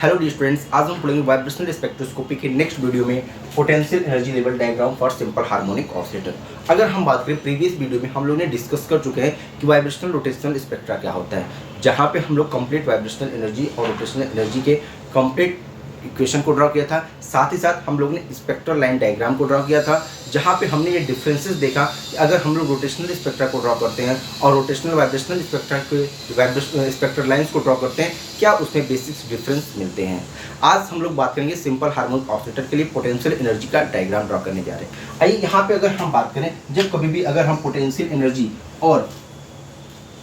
Hello D students, आज हम पढ़ेंगे वाइब्रेशनल स्पेक्ट्रोस्कोपी के नेक्स्ट वीडियो में potential energy level diagram for simple harmonic oscillator. अगर हम बात करें प्रीवियस वीडियो में हम लोग ने डिस्कस कर चुके हैं कि वाइब्रेशनल रोटेशनल स्पेक्ट्रा क्या होता है, जहां पे हम लोग कंप्लीट वाइब्रेशनल एनर्जी और रोटेशनल एनर्जी के कंप्लीट इक्वेशन को ड्रॉ किया था। साथ ही साथ हम लोग ने स्पेक्ट्रल लाइन डायग्राम को ड्रॉ किया था, जहाँ पे हमने ये डिफरेंसेस देखा कि अगर हम लोग रोटेशनल स्पेक्ट्रा को ड्रॉ करते हैं और रोटेशनल वाइब्रेशनल स्पेक्ट्रा के स्पेक्ट्रल लाइंस को ड्रॉ करते हैं, क्या उसमें बेसिक्स डिफरेंस मिलते हैं। आज हम लोग बात करेंगे सिंपल हार्मोनिक ऑसिलेटर के लिए पोटेंशियल एनर्जी का डायग्राम ड्रॉ करने जा रहे हैं। आइए यहाँ पे अगर हम बात करें, जब कभी भी अगर हम पोटेंशियल एनर्जी और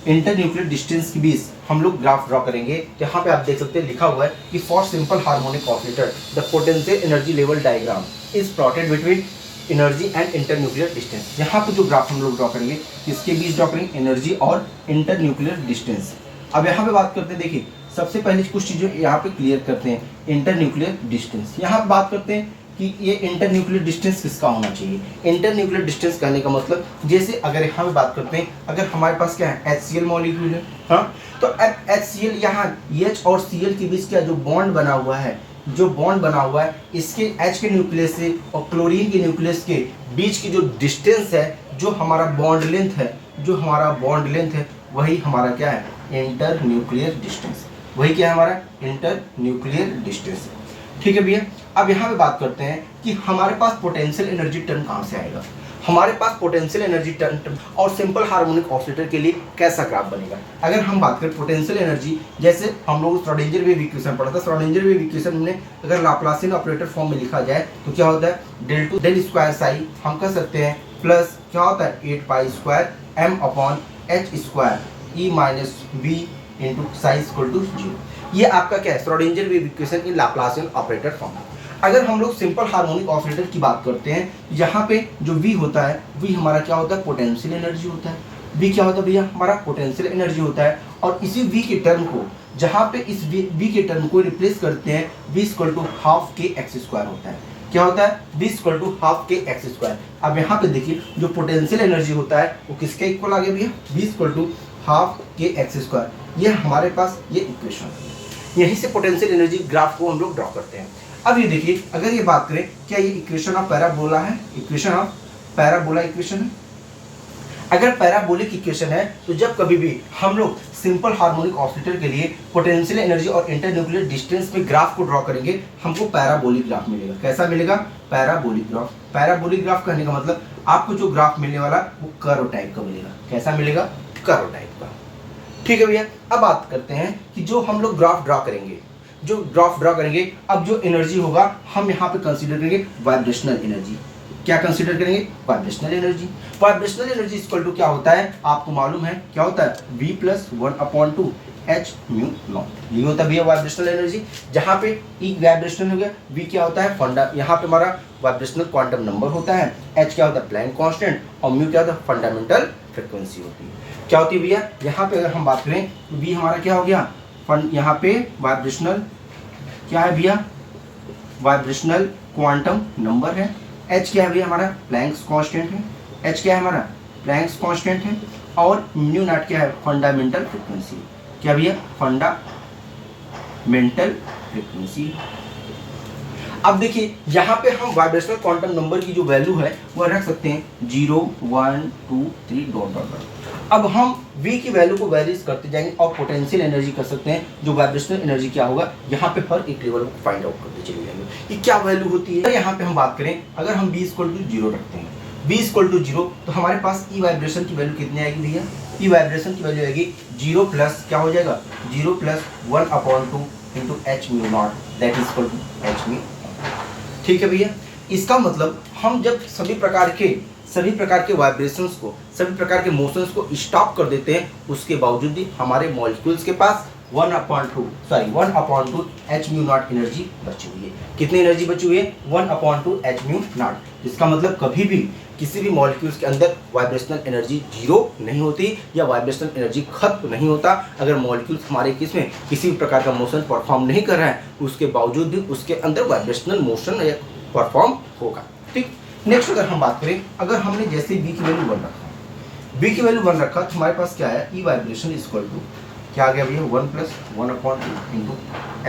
इंटरन्यूक्लियर डिस्टेंस के बीच हम लोग ग्राफ ड्रॉ करेंगे, यहाँ पे आप देख सकते हैं लिखा हुआ है कि for simple harmonic oscillator the potential energy level diagram is plotted between energy and internuclear distance. यहाँ पे जो ग्राफ हम लोग ड्रॉ करेंगे, किसके बीच ड्रॉ करेंगे, एनर्जी और इंटरन्यूक्लियर डिस्टेंस। अब यहाँ पे बात करते हैं, देखिए सबसे पहले कुछ चीज़ें यहाँ पे क्लियर करते हैं। इंटरन्यूक्लियर डिस्टेंस, यहाँ पे बात करते हैं कि ये इंटरन्यूक्लियर डिस्टेंस किसका होना चाहिए। इंटरन्यूक्लियर डिस्टेंस कहने का मतलब, जैसे अगर यहाँ पे बात करते हैं, अगर हमारे पास क्या है HCl मॉलिक्यूल है, हाँ, तो अब HCl यहाँ H और Cl के बीच क्या जो बॉन्ड बना हुआ है, जो बॉन्ड बना हुआ है, इसके H के न्यूक्लियस से और क्लोरीन के न्यूक्लियस के बीच की जो डिस्टेंस है, जो हमारा बॉन्ड लेंथ है, जो हमारा बॉन्ड लेंथ है, वही हमारा क्या है, इंटरन्यूक्लियर डिस्टेंस। वही क्या है हमारा इंटरन्यूक्लियर डिस्टेंस। ठीक है भैया। अब यहाँ पे बात करते हैं कि हमारे पास पोटेंशियल एनर्जी टर्म कहाँ से आएगा। हमारे पास पोटेंशियल एनर्जी टर्म और सिंपल हार्मोनिक ऑसिलेटर के लिए कैसा ग्राफ बनेगा। अगर हम बात करें पोटेंशियल एनर्जी, जैसे हम लोग श्रोडिंगर वेव इक्वेशन पढ़ा था, श्रोडिंगर वेव इक्वेशन में अगर लाप्लासियन ऑपरेटर फॉर्म में लिखा जाए तो क्या होता है, del to del square psi हम कह सकते हैं, प्लस क्या होता है 8 pi square m upon h square e minus v into psi equal to 0। ये आपका क्या है, Schrodinger wave equation in Laplacian operator form. अगर हम लोग सिंपल हार्मोनिक ऑसिलेटर की बात करते हैं, यहाँ पे जो V होता है, V हमारा क्या होता है, पोटेंशियल एनर्जी होता है। V क्या होता है भैया, हमारा पोटेंशियल एनर्जी होता है। और इसी V के टर्म को, जहाँ पे इस V के टर्म को रिप्लेस करते हैं, V इक्वल टू हाफ के एक्स स्क्वायर होता है। क्या होता है, V इक्वल टू हाफ के एक्स स्क्वायर। अब यहाँ पे देखिए जो पोटेंशियल एनर्जी होता है वो किसके इक्वल आ गया भैया, V इक्वल टू हाफ के एक्स स्क्वायर। ये हमारे पास ये इक्वेशन है। यहीं से पोटेंशियल एनर्जी ग्राफ को हम लोग ड्रॉ करते हैं। अब ये देखिए, अगर ये बात करें, क्या ये इक्वेशन ऑफ पैराबोला है, इक्वेशन ऑफ पैराबोला इक्वेशन है। अगर पैराबोलिक इक्वेशन है तो जब कभी भी हम लोग सिंपल हार्मोनिक ऑसिलेटर के लिए पोटेंशियल एनर्जी और इंटरन्यूक्लियर डिस्टेंस पे ग्राफ को ड्रॉ करेंगे, हमको पैराबोलिक ग्राफ मिलेगा। कैसा मिलेगा, पैराबोलिक ग्राफ। पैराबोलिक ग्राफ कहने का मतलब आपको जो ग्राफ मिलने वाला वो कर्व टाइप का मिलेगा। कैसा मिलेगा, कर्व टाइप का। ठीक है भैया। अब बात करते हैं कि जो हम लोग ग्राफ ड्रॉ करेंगे, अब जो एनर्जी होगा हम यहाँ पे कंसीडर करेंगे वाइब्रेशनल एनर्जी। क्या कंसीडर करेंगे, vibrational energy. Vibrational energy equal to क्या होता है, आपको मालूम है क्या होता है, V plus 1/2 h mu not. ये होता है भैया वाइब्रेशनल एनर्जी। जहाँ पे E वाइब्रेशनल हो गया, V क्या होता है, फंडा, यहाँ पे हमारा वाइब्रेशनल क्वांटम नंबर होता है, h क्या होता है, प्लैंक कांस्टेंट, और म्यू क्या होता है, फंडामेंटल फ्रीक्वेंसी होती है। क्या होती है भैया, यहाँ पे अगर हम बात करें तो V हमारा क्या हो गया, यहाँ पे वाइब्रेशनल क्या है भैया, वाइब्रेशनल क्वांटम नंबर है। h क्या है भैया, हमारा प्लैंक्स कांस्टेंट है। h क्या है हमारा, प्लैंक्स कांस्टेंट है। और म्यू नॉट क्या है, फंडामेंटल फ्रीक्वेंसी। क्या भैया, फंडामेंटल फ्रीक्वेंसी। अब देखिए यहाँ पे हम वाइब्रेशनल क्वांटम नंबर की जो वैल्यू है वो रख सकते हैं 0 1 2 3 डॉट डॉट। अब हम V की वैल्यू को वैरीज करते जाएंगे और पोटेंशियल एनर्जी कर सकते हैं, जो वाइब्रेशनल एनर्जी क्या होगा, यहाँ पे हर एक लेवल को फाइंड आउट करते चले जाएंगे कि क्या वैल्यू होती है। यहाँ पे हम बात करें, अगर हम V इक्वल टू 0 रखते हैं, V इक्वल टू 0, तो हमारे पास E वाइब्रेशन की वैल्यू कितनी आएगी भैया, E वाइब्रेशन की वैल्यू आएगी 0 प्लस क्या हो जाएगा, 0 plus 1/2 into h mu not, that is equal to h mu. ठीक है भैया। इसका मतलब हम जब सभी प्रकार के वाइब्रेशंस को, सभी प्रकार के मोशंस को स्टॉप कर देते हैं, उसके बावजूद भी हमारे मॉलिक्यूल्स के पास 1/2 h म्यू नॉट एनर्जी बची हुई है। कितनी एनर्जी बची हुई है, 1/2 h म्यू नॉट। इसका मतलब कभी भी किसी भी मॉलिक्यूल्स के अंदर वाइब्रेशनल एनर्जी 0 नहीं होती या वाइब्रेशनल एनर्जी खत्म नहीं होता। अगर मॉलिक्यूल्स हमारे किसमें किसी भी प्रकार का मोशन परफॉर्म नहीं कर रहा है, उसके बावजूद भी उसके अंदर वाइब्रेशनल मोशन परफॉर्म होगा। ठीक। नेक्स्ट अगर हम बात करें, अगर हमने जैसे V की वैल्यू 1 रखा, V की वैल्यू 1 रखा, तो हमारे पास क्या है, E वाइब्रेशन इक्वल टू क्या आ गया भैया 1 + 1/2 इंटू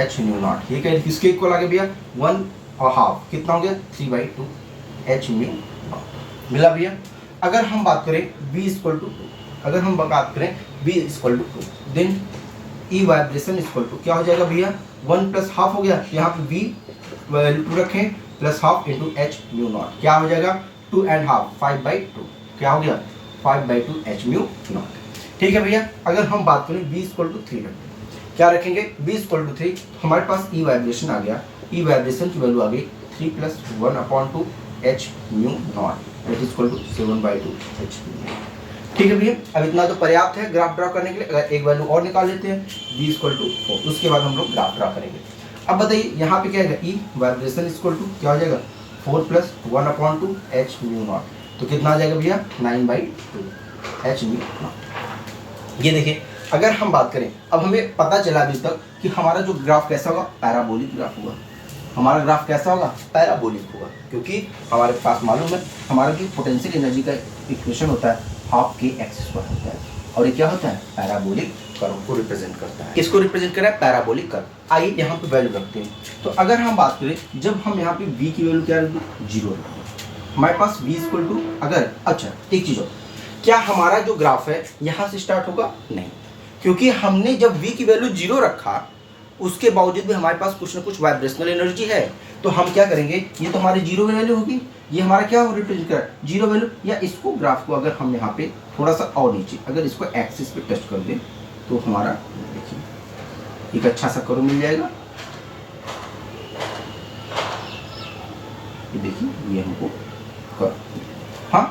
एच म्यू नॉट। ये क्या किसके इक्वल आ गया भैया 1/2 कितना हो गया 3/2 एच म्यू नॉट मिला भैया। अगर हम बात करें b = 2, अगर हम बात करें b = 2 देन ई वाइब्रेशन = क्या हो जाएगा भैया 1 + ½ हो गया, यहाँ पे b वैल्यू 2 रखें +½ इंटू एच म्यू नॉट क्या हो जाएगा 2.5 5/2 क्या हो गया 5/2 एच म्यू नॉट। ठीक है भैया। अगर हम बात करें b = 3 रखें, क्या रखेंगे b = 3, हमारे पास ई वाइब्रेशन आ गया, ई वाइब्रेशन की वैल्यू आ गई 3 + 1/2 h mu not that is equal to 7/2 h mu. ठीक है भैया। अब इतना तो पर्याप्त है ग्राफ ड्रा करने के लिए। अगर एक वैल्यू और निकाल लेते हैं b = 4, उसके बाद हम लोग ग्राफ ड्रा करेंगे। अब बताइए यहाँ पे क्या है ई वाइब्रेशन = क्या हो जाएगा 4 + 1/2 एच म्यू नॉट, तो कितना आ जाएगा भैया 9/2 एच म्यू नॉट। ये देखिए अगर हम बात करें, अब हमें पता चला अभी तक कि हमारा जो ग्राफ कैसा होगा पैराबोलिक ग्राफ होगा। हमारा ग्राफ कैसा होगा पैराबोलिक होगा, क्योंकि हमारे पास मालूम है हमारा जो पोटेंशियल एनर्जी का इक्वेशन होता है हाफ के एक्स स्क्वायर होता है, और ये क्या होता है पैराबोलिक कर्व को रिप्रेजेंट करता है। किसको रिप्रेजेंट कर रहा है पैराबोलिक कर्व। आइए यहाँ पे वैल्यू रखते हैं। तो अगर हम बात करें जब हम यहाँ पे v की वैल्यू क्या रखें 0 रखें, हमारे पास v = अगर अच्छा एक चीज़ हो, क्या हमारा जो ग्राफ है यहाँ से स्टार्ट होगा नहीं, क्योंकि हमने जब v की वैल्यू 0 रखा उसके बावजूद भी हमारे पास कुछ ना कुछ वाइब्रेशनल एनर्जी है। तो हम क्या करेंगे, ये तो हमारी 0 वैल्यू होगी, ये हमारा क्या रिप्रेजेंट कर 0 वैल्यू, या इसको ग्राफ को अगर हम यहाँ पे थोड़ा सा और नीचे अगर इसको एक्सिस पे टच कर दें तो हमारा देखिए एक अच्छा सा कर्व मिल जाएगा। ये देखिए ये हमको कर्व। हाँ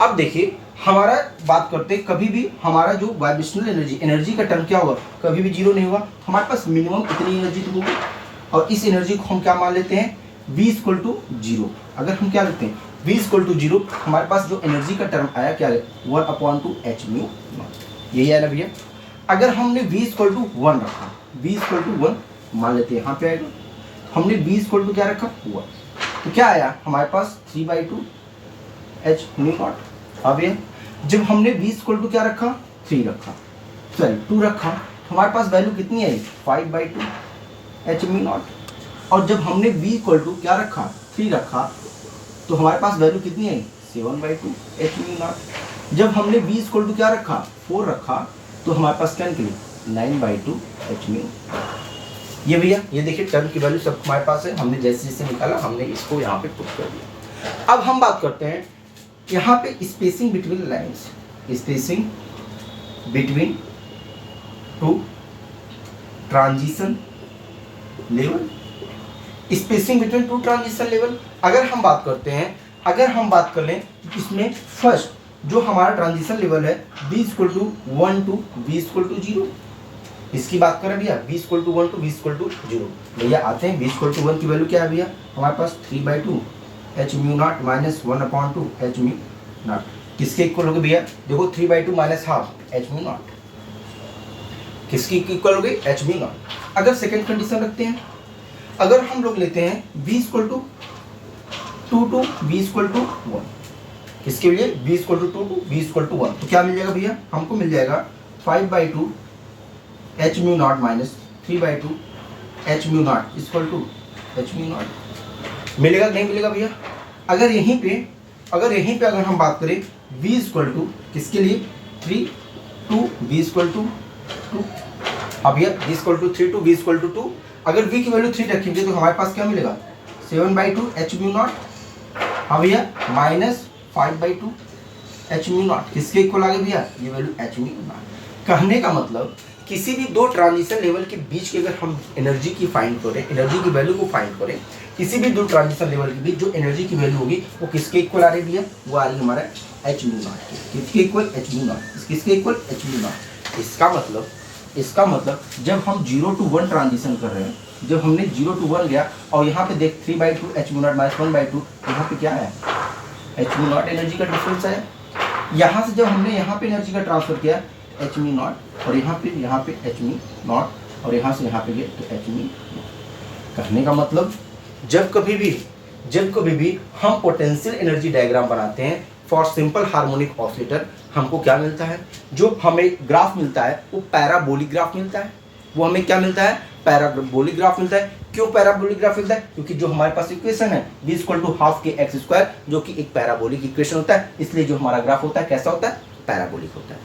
अब देखिए हमारा बात करते हैं, कभी भी हमारा जो वाइब्रेशनल एनर्जी का टर्म क्या होगा कभी भी 0 नहीं होगा। हमारे पास मिनिमम इतनी एनर्जी तो होगी, और इस एनर्जी को हम क्या मान लेते हैं v = 0। अगर हम क्या लेते हैं v = 0, हमारे पास जो एनर्जी का टर्म आया क्या है 1/2 एच म्यू नॉट, यही है ना भैया। अगर हमने v = 1 रखा, v = 1 मान लेते हैं यहाँ पे आएगा, हमने v = क्या रखा 1, तो क्या आया हमारे पास 3/2 एच म्यू नॉट। अब ये जब हमने v = क्या रखा 3 रखा सॉरी 2 रखा, हमारे पास वैल्यू कितनी आई 5/2 एच म्यू नॉट। और जब हमने v = क्या रखा 3 रखा तो हमारे पास वैल्यू कितनी आई 7/2 एच म्यू नॉट। जब हमने v = क्या रखा 4 रखा तो हमारे पास क्या निकली 9/2 एच म्यू। ये भैया ये देखिए टर्म की वैल्यू सब हमारे पास है, हमने जैसे जैसे निकाला हमने इसको यहाँ पे पुट कर दिया। अब हम बात करते हैं यहाँ पे spacing between lines, spacing between 2 transition level, spacing between 2 transition level. अगर हम बात करते हैं, अगर हम बात कर लें इसमें फर्स्ट जो हमारा ट्रांजिशन लेवल है v = 1 to v = 0, इसकी बात करें भैया v = 1 to v = 0। भैया आते हैं v = 1 की वैल्यू क्या है भैया हमारे पास 3/2 h mu not minus 1/2 h mu not, किसके इक्वल हो गए भैया देखो 3/2 माइनस ½ एच म्यू नॉट, किसकी इक्वल हो गई एच म्यू नॉट। अगर सेकेंड कंडीशन रखते हैं, अगर हम लोग लेते हैं v = 2 to v = 1, किसके लिए v = 2 to v = 1, तो क्या मिल जाएगा भैया हमको मिल जाएगा 5/2 h mu not minus 3/2 h mu not equal to h mu not. मिलेगा नहीं मिलेगा भैया। अगर यहीं पे अगर हम बात करें v = किसके लिए 3 to v = 2, अब भैया v = 3 to v = 2, अगर v की वैल्यू 3 रखेंगे तो हमारे पास क्या मिलेगा 7/2 एच म्यू नॉट, हाँ भैया माइनस 5/2 एच म्यू नॉट, किसके इक्वल आ गया भैया ये वैल्यू एच म्यू नॉट। कहने का मतलब किसी भी 2 ट्रांजिशन लेवल के बीच की अगर हम एनर्जी की फाइंड करें, एनर्जी की वैल्यू को फाइंड करें, किसी भी 2 ट्रांजिशन लेवल के बीच जो एनर्जी की वैल्यू होगी वो किसके इक्वल आ रही है वो आ रही है हमारा एच म्यू नॉट, किसके इक्वल एच म्यू नॉट, किसके इक्वल एच म्यू नॉट। इसका मतलब जब हम 0 to 1 ट्रांजिशन कर रहे हैं, जब हमने 0 to 1 गया और यहाँ पे देख 3/2 एच म्यू नॉट माइनस 1/2, यहाँ पे क्या है एच म्यू नॉट एनर्जी का डिफरेंस है। यहाँ से जब हमने यहाँ पे एनर्जी का ट्रांसफर किया एच म्यू नॉट, और यहाँ पे एच म्यू नॉट, और यहाँ से यहाँ पे गए तो एच म्यू। कहने का मतलब जब कभी भी हम पोटेंशियल एनर्जी डायग्राम बनाते हैं फॉर सिंपल हार्मोनिक ऑसिलेटर, हमको क्या मिलता है, जो हमें ग्राफ मिलता है वो पैराबोलिक ग्राफ मिलता है। वो हमें क्या मिलता है, पैराबोलिक ग्राफ मिलता है। क्यों पैराबोलिक ग्राफ मिलता है, क्योंकि जो हमारे पास इक्वेशन है b इक्वल टू हाफ के एक्स स्क्वायर, जो कि एक पैराबोलिक इक्वेशन होता है, इसलिए जो हमारा ग्राफ होता है कैसा होता है, पैराबोलिक होता है।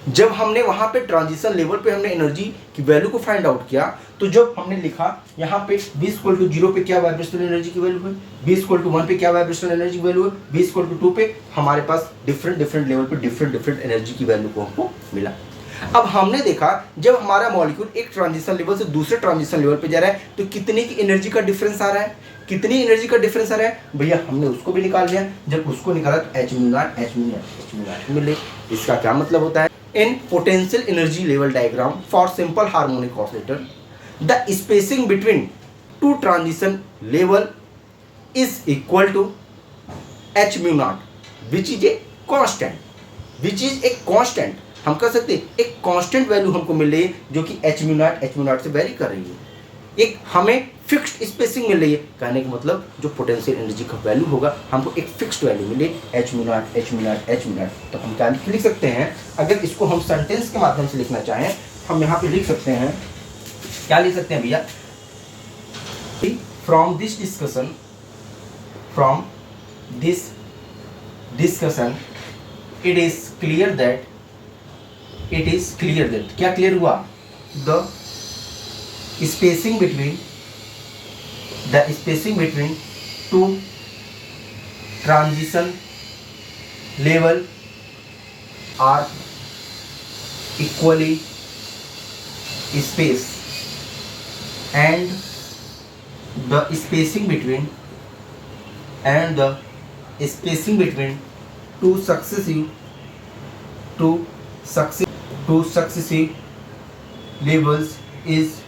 जब हमने वहां पे ट्रांजिशन लेवल पे हमने एनर्जी की वैल्यू को फाइंड आउट किया, तो जब हमने लिखा यहाँ पे b इक्वल टू 0 पे क्या वाइब्रेशनल एनर्जी की वैल्यू है, b इक्वल टू 1 पे क्या वाइब्रेशनल एनर्जी की वैल्यू है, b इक्वल टू 2 पे हमारे पास डिफरेंट लेवल पे डिफरेंट एनर्जी की वैल्यू को हमको मिला। अब हमने देखा जब हमारा मॉलिक्यूल एक ट्रांजिशन लेवल से दूसरे ट्रांजिशन लेवल पे जा रहा है तो कितने की एनर्जी का डिफरेंस आ रहा है, कितनी एनर्जी का डिफरेंस आ रहा है भैया, हमने उसको भी निकाल लिया। जब उसको निकाला तो h म्यू नॉट मिले। इसका क्या मतलब होता है, in potential energy level diagram for simple harmonic oscillator the spacing between two transition level is equal to h mu not which is a constant. हम कह सकते हैं एक कांस्टेंट वैल्यू हमको मिल रही है जो कि h म्यू नॉट से वेरी कर रही है। एक हमें फिक्स्ड स्पेसिंग मिल रही है, कहने का मतलब जो पोटेंशियल एनर्जी का वैल्यू होगा हमको एक फिक्स्ड वैल्यू मिले h म्यू नॉट। तो हम क्या लिख सकते हैं, अगर इसको हम सेंटेंस के माध्यम से लिखना चाहें हम यहाँ पे लिख सकते हैं, क्या लिख सकते हैं भैया, from this discussion it is clear that क्या क्लियर हुआ, the spacing between two transition level are equally spaced, and the spacing between two successive levels is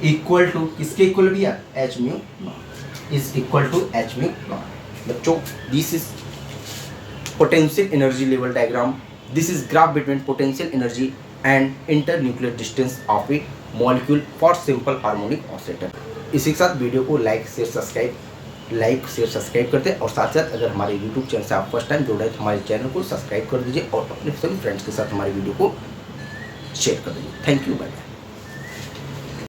equal to, किसके इक्वल भैया, h mu naught is equal to h mu naught. बच्चों this is potential energy level diagram, this is graph between potential energy and internuclear distance of a molecule for simple harmonic oscillator. इसी के साथ video को like share subscribe करते हैं, और साथ साथ अगर हमारे यूट्यूब चैनल से आप फर्स्ट टाइम जुड़ रहे हैं तो हमारे चैनल को सब्सक्राइब कर दीजिए और अपने सभी फ्रेंड्स के साथ हमारे वीडियो को शेयर कर दीजिए। Thank you, bye bye.